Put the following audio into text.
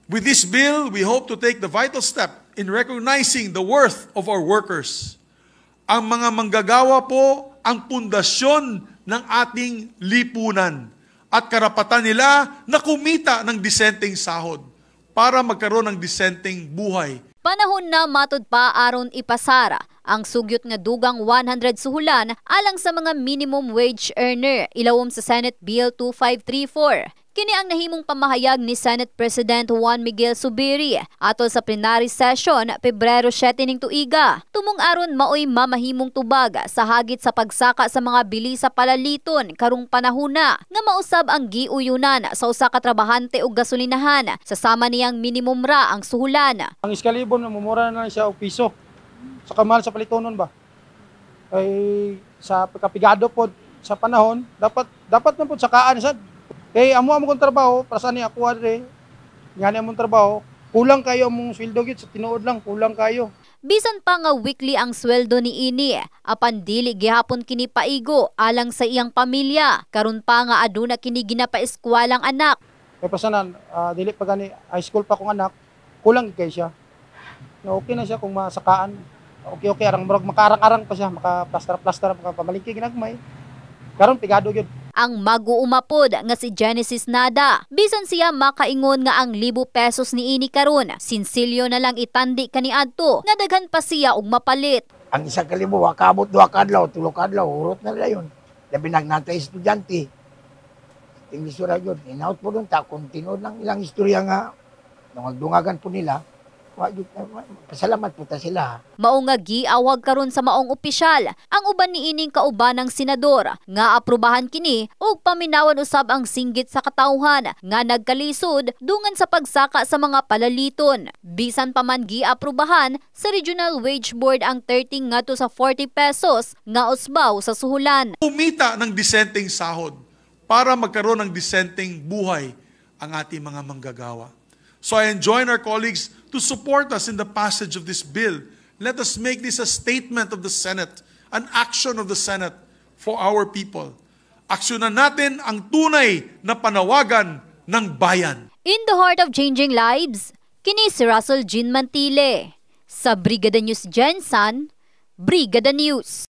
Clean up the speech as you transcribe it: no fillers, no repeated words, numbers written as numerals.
With this bill, we hope to take the vital step in recognizing the worth of our workers. Ang mga manggagawa po ang pundasyon ng ating lipunan at karapatan nila na kumita ng disenteng sahod para magkaroon ng disenteng buhay. Panahon na matud pa aron ipasara ang sugyot nga dugang 100 suhulan alang sa mga minimum wage earner ilawom sa Senate Bill 2534. Kini ang nahimong pamahayag ni Senate President Juan Miguel Zubiri atol sa plenary session Pebrero 7 ning tuiga. Tumong aron maoy mamahimong tubag sa hagit sa pagsaka sa mga bili sa palaliton karong panahona nga mausab ang giuyunan sa usa ka trabahante og gasolinahan sa sama niyang minimum ra ang suhulan. Ang iskalibon mumura na lang siya og piso. Sa kamahal sa palitonon ba? Ay sa pagkapigado pod sa panahon dapat na pod sakaan sad. Amo kong trabaho, para saan ako adre, ngani among trabaho, kulang kayo among sweldo gid sa tinuod lang, kulang kayo. Bisan pa nga weekly ang sweldo ni ini, apan dili gihapon kini paigo alang sa iyang pamilya, karon pa nga aduna kini ginapaeskwalang anak. Kay pasanan, dili pa gani high school pa kong anak, kulang kay siya. Okay na siya kung masakaan. Okay arang murag makarang-arang pa siya, maka-plaster makapamalingki ginagmay. Karon pigado gyud. Ang mag-uumapod nga si Genesis Nada. Bisan siya makaingon nga ang 1,000 pesos ni ini karon, sinsilyo na lang itandi kaniadto nga daghan pa siya og mapalit. Ang 1,000 wakabot 2 kadlaw, 3 kadlaw, urot na dayon. Labi nagnantay estudyante. English ra gyud. Inaut po dun ta kontinuod lang ilang istorya nga dungag-dungagan po nila. Pasalamat po ta sila. Mao nga giawag karon sa maong opisyal ang uban ni ining kaubanang senador nga aprubahan kini ug paminawan usab ang singgit sa katawhan nga nagkalisod dungan sa pagsaka sa mga palaliton. Bisan pa man giaprubahan sa Regional Wage Board ang 30 ngadto sa 40 pesos nga usbaw sa suhulan. Kumita ng disenteng sahod para magkaroon ng disenteng buhay ang ating mga manggagawa. So I enjoin our colleagues to support us in the passage of this bill. Let us make this a statement of the Senate, an action of the Senate for our people. Aksyonan natin ang tunay na panawagan ng bayan. In the heart of changing lives, kini si Russell Jean Mantile. Sa Brigada News Gensan, Brigada News.